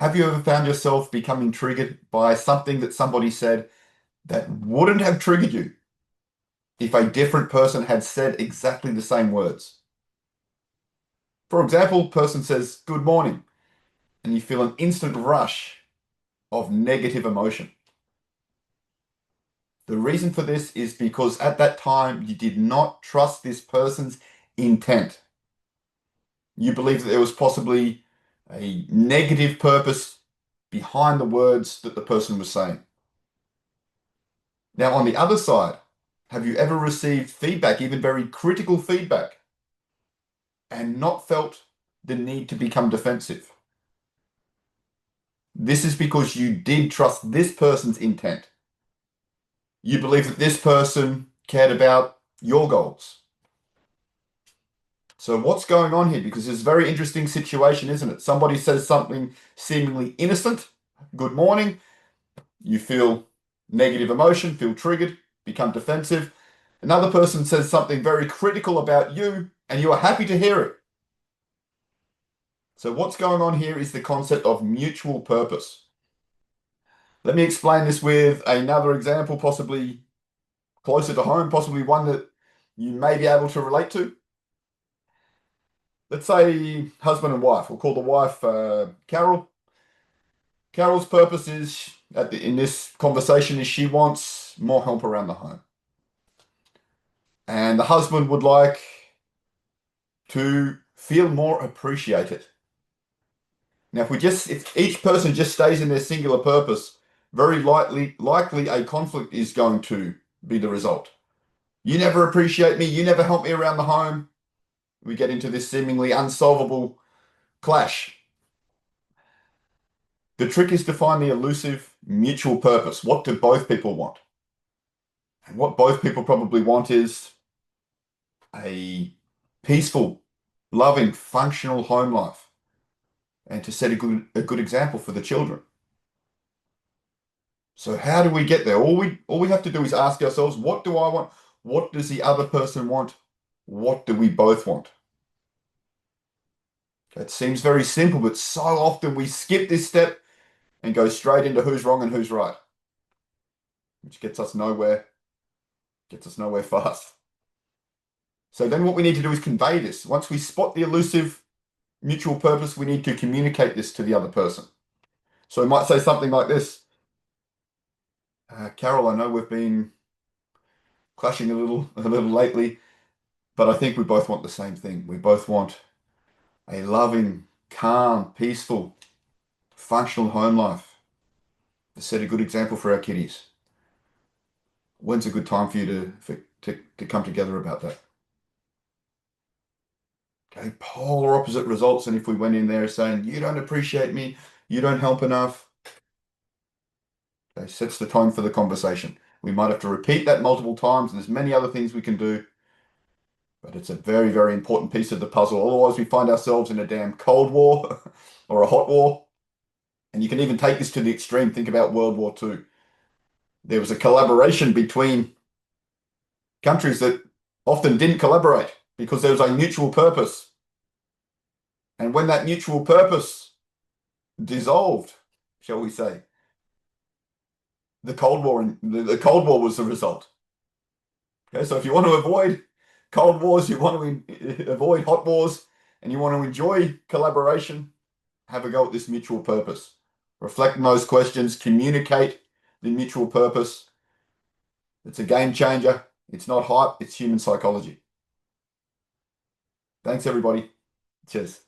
Have you ever found yourself becoming triggered by something that somebody said that wouldn't have triggered you if a different person had said exactly the same words? For example, person says, "Good morning," and you feel an instant rush of negative emotion. The reason for this is because at that time you did not trust this person's intent. You believed that there was possibly a negative purpose behind the words that the person was saying. Now, on the other side, have you ever received feedback, even very critical feedback, and not felt the need to become defensive? This is because you did trust this person's intent. You believe that this person cared about your goals. So what's going on here? Because it's a very interesting situation, isn't it? Somebody says something seemingly innocent, "Good morning." You feel negative emotion, feel triggered, become defensive. Another person says something very critical about you, and you are happy to hear it. So what's going on here is the concept of mutual purpose. Let me explain this with another example, possibly closer to home, possibly one that you may be able to relate to. Let's say husband and wife. We'll call the wife Carol. Carol's purpose is, in this conversation, is she wants more help around the home. And the husband would like to feel more appreciated. Now, if each person just stays in their singular purpose, very likely a conflict is going to be the result. You never appreciate me. You never help me around the home. We get into this seemingly unsolvable clash. The trick is to find the elusive mutual purpose. What do both people want? And what both people probably want is a peaceful, loving, functional home life, and to set a good example for the children. So how do we get there? All we have to do is ask ourselves, what do I want? What does the other person want? What do we both want? It seems very simple, but so often we skip this step and go straight into who's wrong and who's right, which gets us nowhere fast. So then what we need to do is convey this. Once we spot the elusive mutual purpose, we need to communicate this to the other person. So we might say something like this. Carol, I know we've been clashing a little lately, but I think we both want the same thing. We both want a loving, calm, peaceful, functional home life to set a good example for our kiddies. When's a good time for you to come together about that? Okay, polar opposite results. And if we went in there saying, "You don't appreciate me, you don't help enough," okay, sets the tone for the conversation. We might have to repeat that multiple times, and there's many other things we can do, but it's a very, very important piece of the puzzle. Otherwise, we find ourselves in a damn Cold War or a hot war. And you can even take this to the extreme. Think about World War II. There was a collaboration between countries that often didn't collaborate because there was a mutual purpose. And when that mutual purpose dissolved, shall we say, the Cold War was the result. Okay, so if you want to avoid Cold Wars, you want to avoid hot wars, and you want to enjoy collaboration, have a go at this mutual purpose. Reflect on those questions, communicate the mutual purpose. It's a game changer. It's not hype, it's human psychology. Thanks, everybody. Cheers.